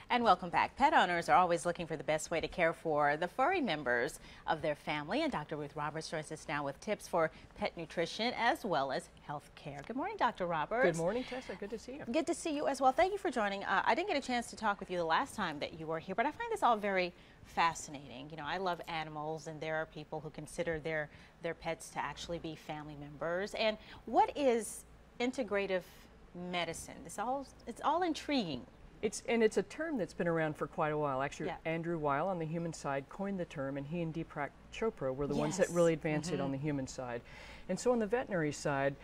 And welcome back. Pet owners are always looking for the best way to care for the furry members of their family. And Dr. Ruth Roberts joins us now with tips for pet nutrition as well as health care. Good morning, Dr. Roberts. Good morning, Tessa. Good to see you. Good to see you as well. Thank you for joining. I didn't get a chance to talk with you the last time that you were here, but I find this all very fascinating. You know, I love animals, and there are people who consider their pets to actually be family members. And what is integrative medicine? It's all intriguing. It's a term that's been around for quite a while. Actually, Andrew Weil on the human side coined the term, and he and Deepak Chopra were the ones that really advanced it on the human side. And so on the veterinary side,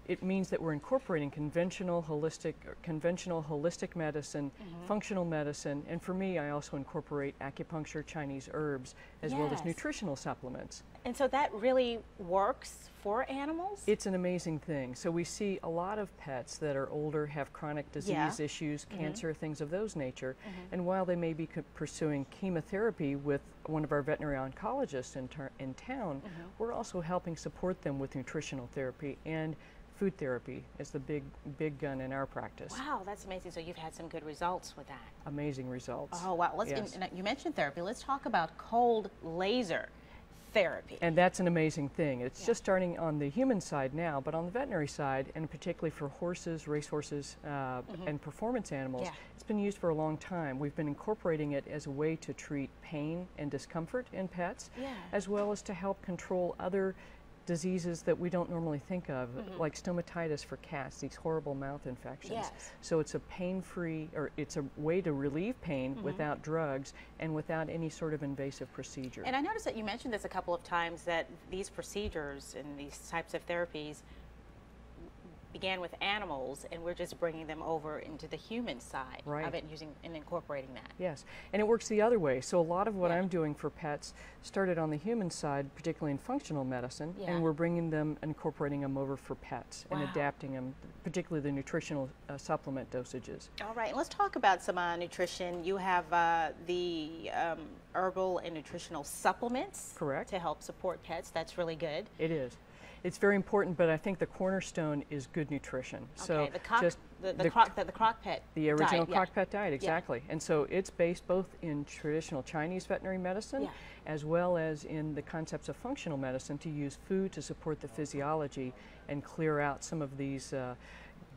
it means that we're incorporating conventional holistic medicine, functional medicine, and for me, I also incorporate acupuncture, Chinese herbs, as well as nutritional supplements. And so that really works for animals? It's an amazing thing. So we see a lot of pets that are older, have chronic disease issues, cancer, things of those nature, and while they may be pursuing chemotherapy with one of our veterinary oncologists in town, we're also helping support them with nutritional therapy, and food therapy is the big gun in our practice. Wow, that's amazing. So you've had some good results with that. Amazing results. Oh, wow. You mentioned therapy. Let's talk about cold laser therapy. And that's an amazing thing. It's just starting on the human side now, but on the veterinary side, and particularly for horses, racehorses, and performance animals, it's been used for a long time. We've been incorporating it as a way to treat pain and discomfort in pets, as well as to help control other diseases that we don't normally think of, like stomatitis for cats, these horrible mouth infections. So it's a pain-free, or it's a way to relieve pain without drugs and without any sort of invasive procedure. And I noticed that you mentioned this a couple of times, that these procedures and these types of therapies began with animals, and we're just bringing them over into the human side of it, using and incorporating that. Yes, and it works the other way. So a lot of what I'm doing for pets started on the human side, particularly in functional medicine, and we're bringing them, incorporating them over for pets and adapting them, particularly the nutritional supplement dosages. All right, let's talk about some nutrition. You have the herbal and nutritional supplements to help support pets. That's really good. It is. It's very important, but I think the cornerstone is good nutrition. Okay, so the crock pet the original crock pet diet, exactly. And so it's based both in traditional Chinese veterinary medicine as well as in the concepts of functional medicine, to use food to support the physiology and clear out some of these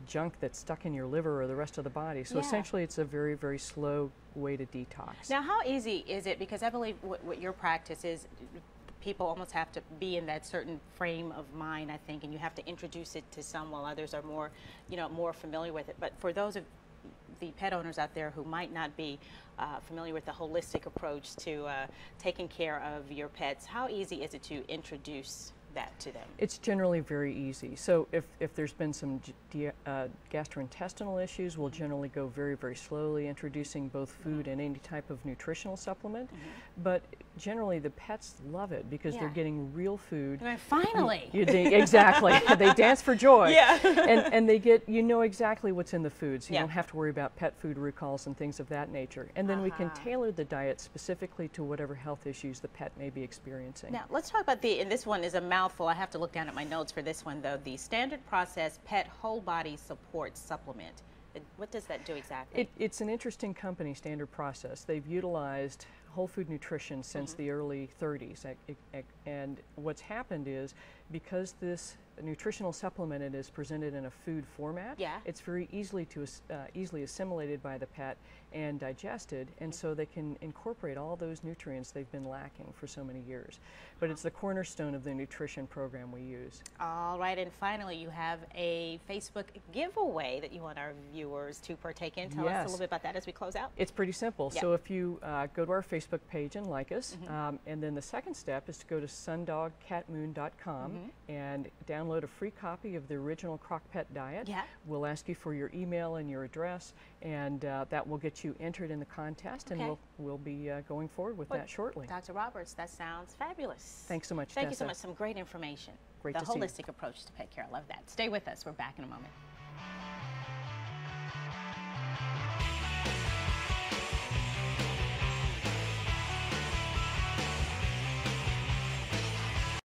junk that's stuck in your liver or the rest of the body. So essentially it's a very, very slow way to detox. Now, how easy is it? Because I believe what your practice is, people almost have to be in that certain frame of mind, I think, and you have to introduce it to some, while others are more, more familiar with it. But for those of the pet owners out there who might not be familiar with the holistic approach to taking care of your pets, how easy is it to introduce that to them? It's generally very easy. So if there's been some gastrointestinal issues, we'll generally go very, very slowly, introducing both food and any type of nutritional supplement. But generally the pets love it because they're getting real food. Finally! Exactly. They dance for joy. And they get, exactly what's in the food, so you don't have to worry about pet food recalls and things of that nature. And then we can tailor the diet specifically to whatever health issues the pet may be experiencing. Now, let's talk about and this one is a mouthful. I have to look down at my notes for this one, though. The Standard Process Pet Whole Body Support Supplement. What does that do exactly? It's an interesting company, Standard Process. They've utilized whole food nutrition since the early 30s. And what's happened is, because this nutritional supplement is presented in a food format, it's very easily assimilated by the pet and digested, and so they can incorporate all those nutrients they've been lacking for so many years. But it's the cornerstone of the nutrition program we use. All right, and finally you have a Facebook giveaway that you want our viewers to partake in. Tell us a little bit about that as we close out. It's pretty simple. So if you go to our Facebook page and like us, and then the second step is to go to sundogcatmoon.com and download a free copy of the original Crock Pet Diet. We'll ask you for your email and your address, and that will get you entered in the contest, and we'll be going forward with that shortly. Dr. Roberts, that sounds fabulous. Thanks so much, Thank you Tessa. so much. Some great information. Great the to see you. holistic approach to pet care. I love that. Stay with us. We're back in a moment.